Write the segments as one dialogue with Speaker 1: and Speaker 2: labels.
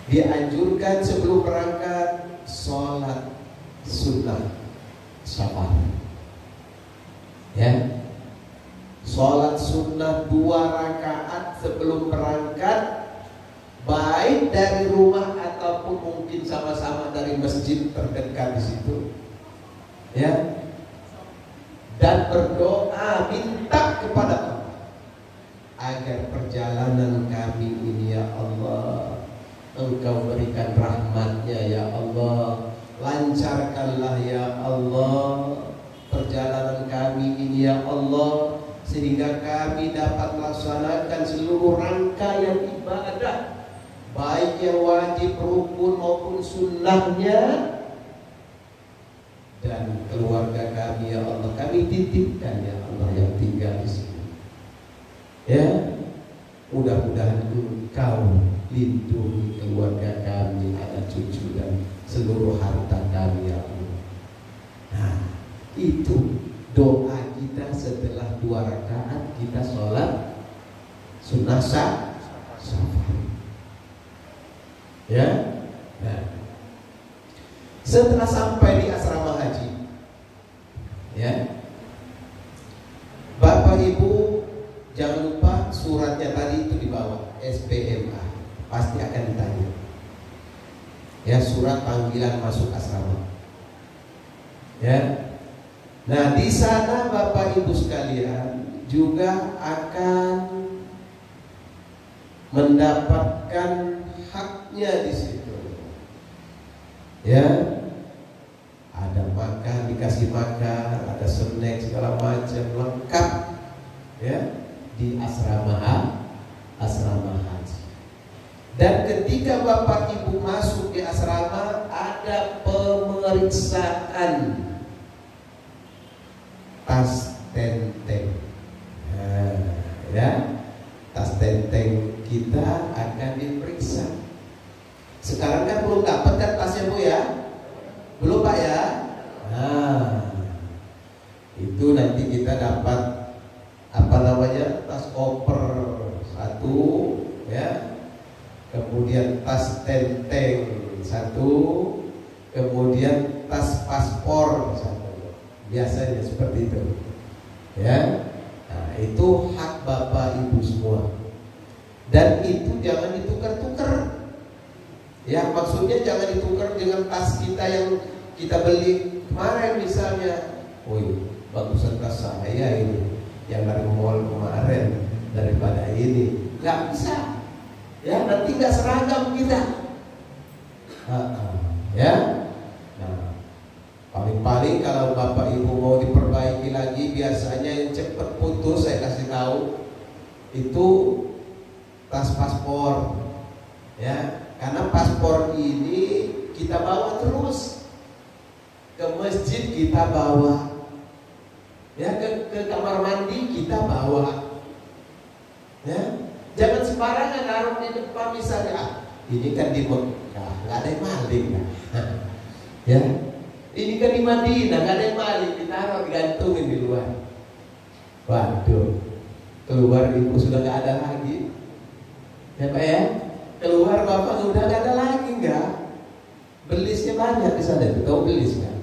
Speaker 1: dianjurkan sebelum berangkat sholat sunnah safar. Ya, sholat sunnah 2 rakaat sebelum berangkat, baik dari rumah ataupun mungkin sama-sama dari masjid terdekat di situ. Ya, dan berdoa minta kepada Allah agar perjalanan kami ini ya Allah, Engkau berikan rahmatnya ya Allah, lancarkanlah ya Allah perjalanan kami ini ya Allah, sehingga kami dapat melaksanakan seluruh rangkaian ibadah, baik yang wajib, rukun maupun sunnahnya. Dan keluarga kami ya Allah, kami titipkan ya Allah yang tinggal di sini. Ya, mudah-mudahan Engkau lindungi keluarga kami, anak cucu dan seluruh harta kami ya Allah. Nah, itu doa kita setelah 2 rakaat kita sholat sunnah safar. Ya, nah, setelah sampai di asrama haji, ya, Bapak Ibu jangan lupa suratnya tadi itu di bawah, SPMA, pasti akan ditanya. Ya, surat panggilan masuk asrama. Ya, nah di sana Bapak Ibu sekalian juga akan mendapatkan haknya di situ. Ya, ada makan, dikasih makan, ada snack segala macam lengkap ya di asrama haji. Dan ketika Bapak Ibu masuk di asrama ada pemeriksaan tas tenteng. Nah, ya, tas tenteng kita akan diperiksa. Sekarang kan belum dapat kan tasnya Bu ya? Belum Pak ya? Nah, itu nanti kita dapat apa namanya, tas koper 1 ya, kemudian tas tenteng 1, kemudian tas paspor 1. Biasanya seperti itu ya. Nah, itu hak Bapak Ibu semua. Dan itu jangan ditukar-tukar. Ya, maksudnya jangan ditukar dengan tas kita yang kita beli kemarin misalnya. Oh iya, bagusan tas saya ini yang dari mall kemarin daripada ini. Gak bisa. Ya, nanti gak seragam kita. Ya. Nah, paling-paling kalau Bapak Ibu mau diperbaiki lagi, biasanya yang cepat putus saya kasih tahu itu tas paspor. Ya, karena paspor ini kita bawa terus ke masjid, kita bawa ya, ke kamar mandi kita bawa. Ya, jangan sembarangan naruh di depan misalnya. Ini kan di Mekah, nggak ada yang maling kan? Ya, ini kan di Madinah, nggak ada yang maling, ditaruh digantungin di luar. Waduh, keluar Ibu sudah nggak ada lagi. Ya Pak ya, keluar Bapak udah nggak ada lagi nggak? Belisnya banyak di sana, tahu belis nggak?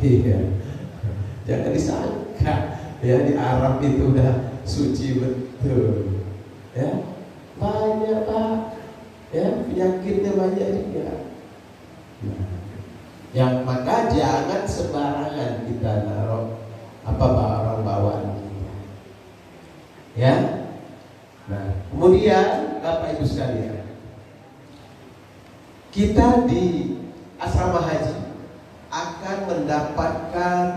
Speaker 1: Iya, jangan disangka ya di Arab itu udah suci betul. Ya, banyak Pak. Ya, penyakitnya banyak juga. Nah, yang maka jangan sembarangan kita naruh apa barang bawaan kita. Ya. Nah, kemudian Bapak Ibu sekalian, kita di asrama haji akan mendapatkan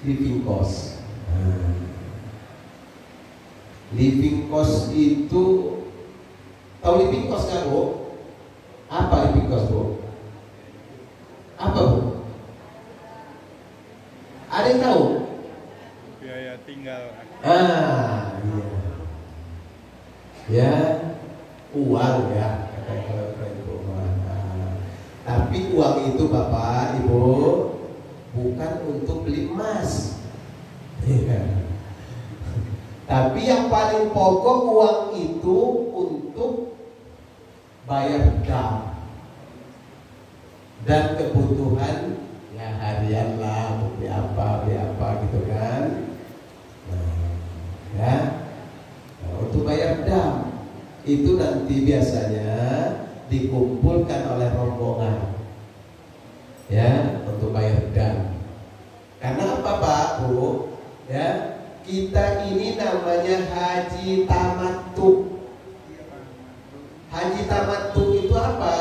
Speaker 1: living cost. Living cost itu, tahu living cost nggak Bu? Apa living cost Bu? Apa Bu? Ada yang tahu?
Speaker 2: Biaya tinggal.
Speaker 1: Iya. Ya, uang ya, tapi uang itu Bapak Ibu bukan untuk beli emas. Tapi yang paling pokok uang itu untuk bayar dam dan kebutuhan ya harian lah, beli apa gitu kan. Untuk bayar dam itu nanti biasanya dikumpulkan oleh rombongan ya untuk bayar dam. Karena apa Pak Bu? Ya, kita ini namanya haji tamattu. Haji tamattu itu apa?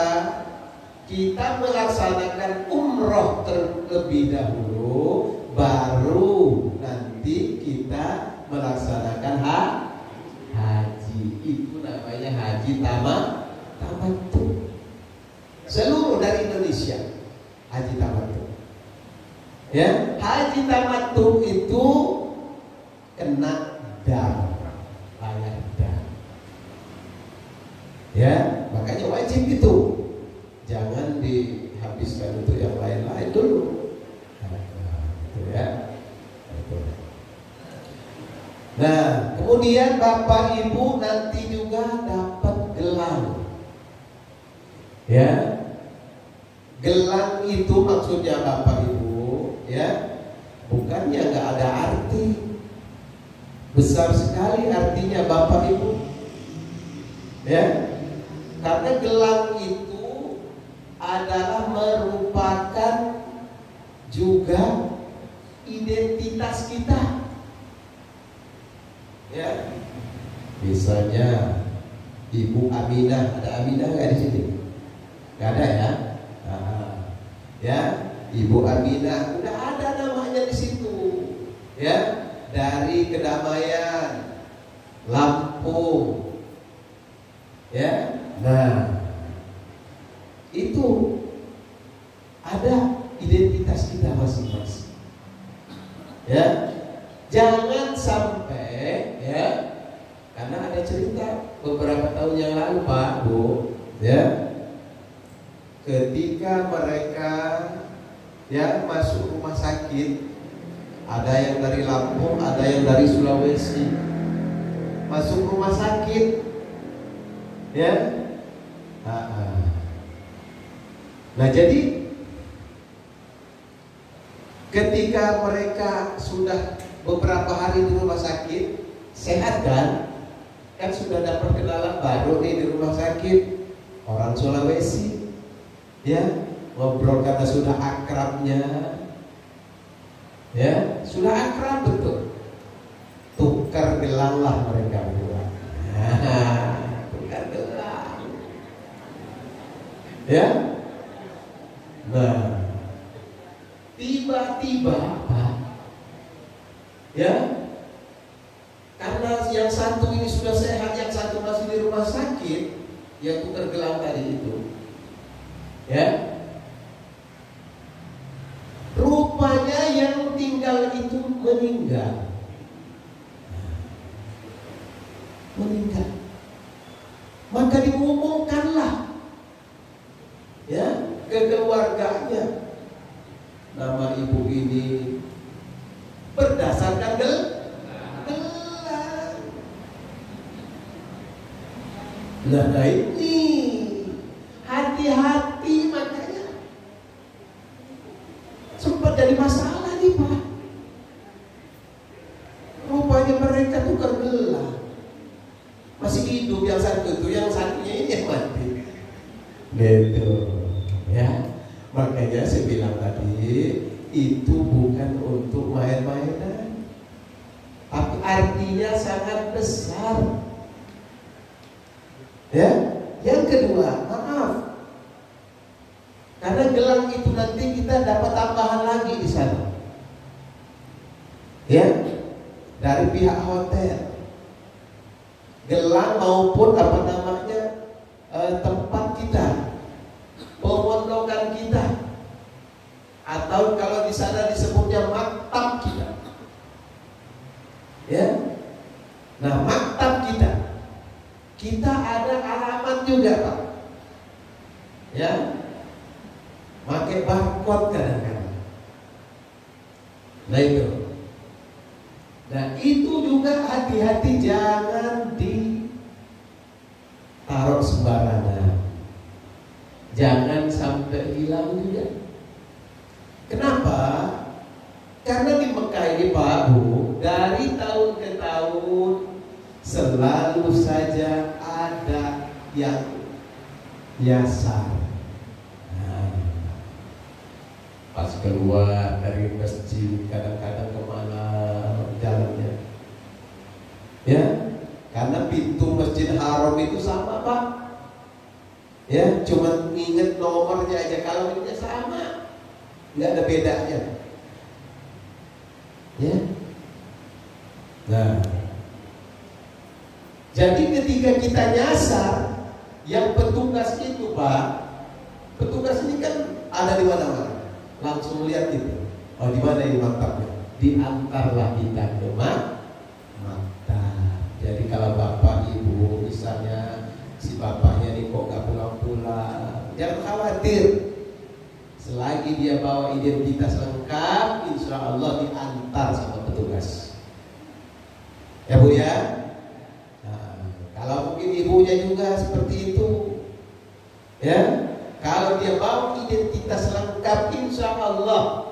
Speaker 1: Kita melaksanakan umroh terlebih dahulu, baru nanti kita melaksanakan haji. Itu namanya haji tamattu. Seluruh dari Indonesia haji tamattu. Ya, haji tamattu itu kena dam, bayar dam. Ya, makanya wajib itu. Jangan dihabiskan untuk yang lain-lain dulu. Gitu ya. Nah, kemudian Bapak Ibu nanti juga dapat gelang. Ya. Gelang itu maksudnya Bapak Ibu, ya. Bukannya nggak ada arti. Besar sekali artinya Bapak Ibu. Ya. Karena gelang itu adalah merupakan juga identitas kita. Ya, misalnya Ibu Aminah, ada Aminah nggak di sini? Nggak ada ya? Ya, Ibu Aminah udah ada namanya di situ. Ya, dari Kedamaian, Lampung. Ya, nah. Itu ada identitas kita masing-masing. Ya, jangan sampai ya, karena ada cerita beberapa tahun yang lalu Pak Bu, ya, ketika mereka ya masuk rumah sakit, ada yang dari Lampung, ada yang dari Sulawesi, masuk rumah sakit, ya. Nah jadi ketika mereka sudah beberapa hari di rumah sakit, sehat kan sudah dapat kenalan baru nih di rumah sakit, orang Sulawesi, ya, ngobrol karena sudah akrabnya, ya, sudah akrab betul, tukar gelang lah mereka berdua, tukar gelang, ya. Nah, tiba-tiba ya, karena yang satu ini sudah sehat, yang satu masih di rumah sakit, yang tukar gelang tadi itu, ya, rupanya yang tinggal itu meninggal, maka diumumkanlah, ya, ke keluarganya, nama ibu ini berdasarkan gelang. Nah ini hati-hati, makanya sempat jadi masalah nih Pak. Rupanya mereka tukar gelang, masih hidup yang satu itu, yang satunya ini yang mati. Gitu. Ya, makanya saya bilang tadi itu bukan untuk main-mainan, tapi artinya sangat besar. Ya, yang kedua, maaf, karena gelang itu nanti kita dapat tambahan lagi di sana. Ya, dari pihak hotel, gelang maupun apa namanya tempat kita, pemondokan kita, atau kalau di sana disebutnya maktab kita, ya. Nah, maktab kita ada alamat juga Pak, ya, pakai barcode kadang-kadang. Nah itu, itu juga hati-hati, jangan ditaruh sembarangan. Jangan sampai hilang juga. Kenapa? Karena di Mekah ini Pak Bu, dari tahun ke tahun selalu saja ada yang nyasar. Pas keluar dari masjid kadang-kadang kemana jalannya, ya, karena pintu Masjid Haram itu sama Pak, ya, cuma inget nomornya aja, kalau ini sama, nggak ada bedanya, ya. Nah, jadi ketika kita nyasar, yang petugas itu Pak, petugas ini kan ada di mana-mana. Langsung lihat itu. Oh, di mana ini maktabnya? Diantarlah kita ke maktab. Jadi kalau bapak ibu misalnya si bapaknya nih kok gak pulang-pulang, jangan khawatir. Selagi dia bawa identitas lengkap, insya Allah diantar sama petugas. Ya Bu ya. Nah, kalau mungkin ibunya juga seperti itu, ya. Kalau dia bawa identitas lengkap, insya Allah,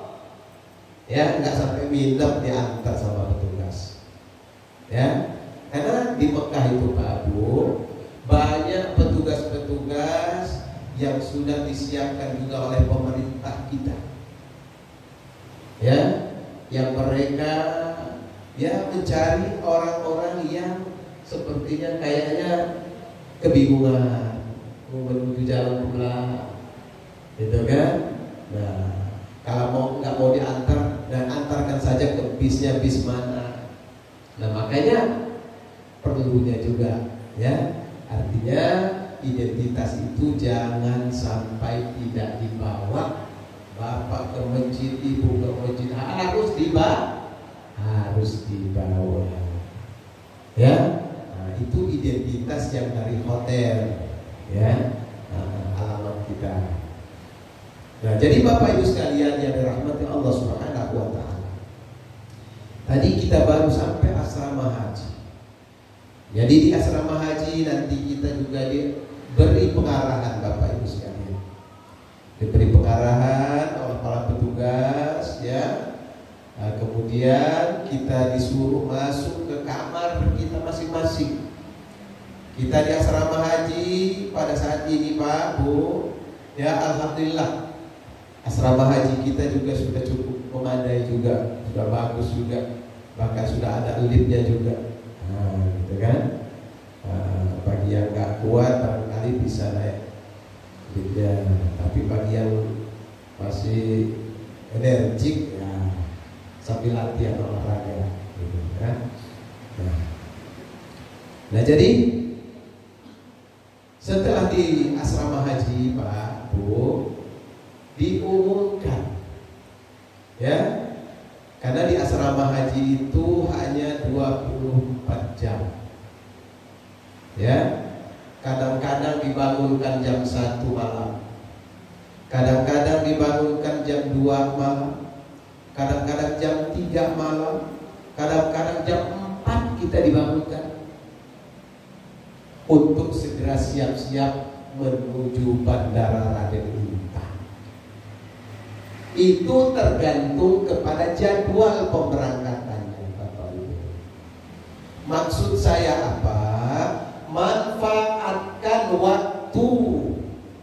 Speaker 1: ya, nggak sampai minum diantar sama petugas, ya. Karena di Mekah itu Pak Bu, banyak petugas-petugas yang sudah disiapkan juga oleh pemerintah kita, ya, yang mereka ya mencari orang-orang yang sepertinya kayaknya kebingungan mau menuju jalan pulang, gitu kan? Nah, kalau nggak mau diantar, dan antarkan saja ke bisnya, bis mana. Nah, makanya perlunya juga, ya, artinya identitas itu jangan sampai tidak dibawa. Bapak ke masjid, ibu ke masjid, harus dibawa, ya. Nah, itu identitas yang dari hotel, ya, alamat kita. Nah, jadi Bapak Ibu sekalian yang dirahmati Allah Subhanahu wa taala. Tadi kita baru sampai asrama haji. Jadi di asrama haji nanti kita juga diberi pengarahan Bapak Ibu sekalian. Diberi pengarahan oleh para petugas, ya. Nah, kemudian kita disuruh masuk ke kamar kita masing-masing. Kita di asrama haji pada saat ini Pak Bu, ya, alhamdulillah asrama haji kita juga sudah cukup memadai juga, sudah bagus juga, bahkan sudah ada liftnya juga. Nah, gitu kan. Bagi yang nggak kuat barangkali bisa naik liftnya, tapi bagi yang masih energik, ya, sambil latihan olahraga, gitu kan. Nah, jadi setelah di asrama haji Pak Bu diumumkan, ya, karena di asrama haji itu hanya 24 jam, ya. Kadang-kadang dibangunkan jam 1 malam, kadang-kadang dibangunkan jam 2 malam, kadang-kadang jam 3 malam, kadang-kadang jam 4 kita dibangunkan untuk segera siap-siap menuju Bandara Raden Intan. Itu tergantung kepada jadwal pemberangkatannya Bapak Ibu. Maksud saya apa? Manfaatkan waktu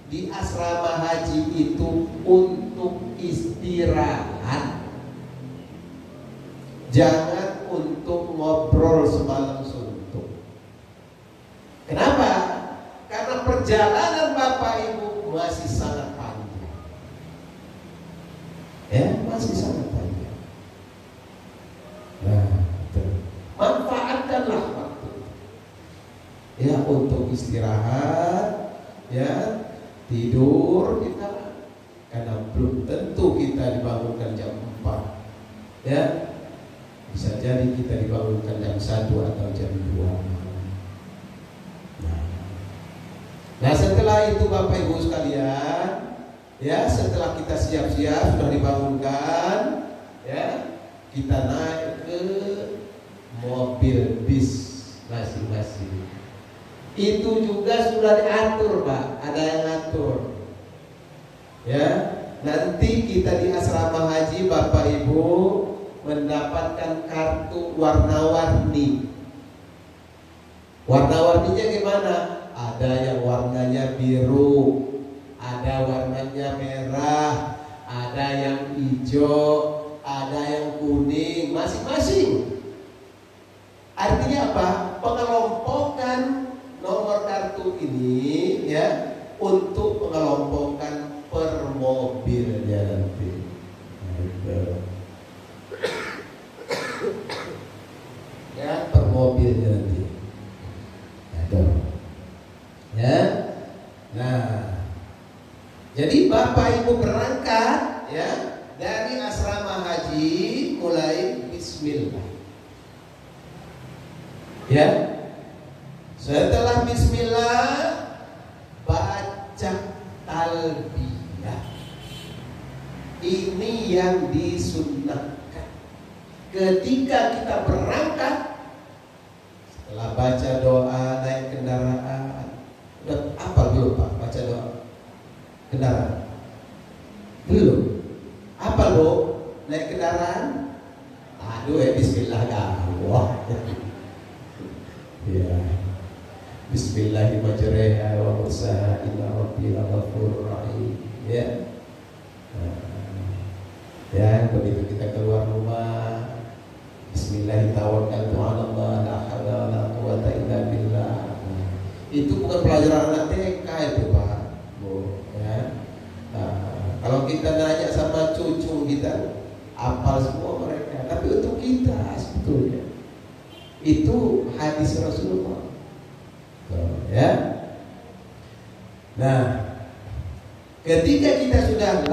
Speaker 1: di asrama haji itu untuk istirahat, jangan untuk ngobrol semalam suntuk. Kenapa? Karena perjalanan Bapak Ibu masih sangat panjang, ya, masih sangat panjang. Nah, manfaatkanlah waktu, ya, untuk istirahat, ya, tidur kita, karena belum tentu kita dibangunkan jam 4, ya, bisa jadi kita dibangunkan jam 1 atau jam 2. Nah, setelah itu Bapak Ibu sekalian, ya, setelah kita siap-siap sudah dibangunkan, ya, kita naik ke mobil bis masing-masing. Itu juga sudah diatur Pak, ada yang ngatur. Ya, nanti kita di asrama haji Bapak Ibu mendapatkan kartu warna-warni. Warna-warninya gimana? Ada yang warnanya biru, ada warnanya merah, ada yang hijau, ada yang kuning, masing-masing. Artinya apa? Pengelompokan nomor kartu ini ya untuk pengelompokan per mobilnya nanti. Ya, per mobilnya nanti. Ya. Nah, jadi Bapak Ibu berangkat ya dari asrama haji mulai bismillah. Ya. Setelah bismillah baca talbiyah. Ini yang disunnahkan. Ketika kita berangkat, setelah baca doa naik kendaraan, udah apa belum Pak baca doa kendaraan? Belum. Apa lo naik kendaraan? Aduh bismillah wah. Ya. Bismillahirrahmanirrahim wa mursaha inna rabbil ghafurur rahim. Ya. Ya, begitu kita keluar rumah, Bismillahirrahmanirrahim, la haula wala quwwata illa billah. Itu bukan pelajaran anak TK itu Pak, Bu. Ya. Kalau kita nanya sama cucu kita, hafal semua mereka. Tapi untuk kita sebetulnya itu hadis Rasulullah. Ya. Nah, ketika kita sudah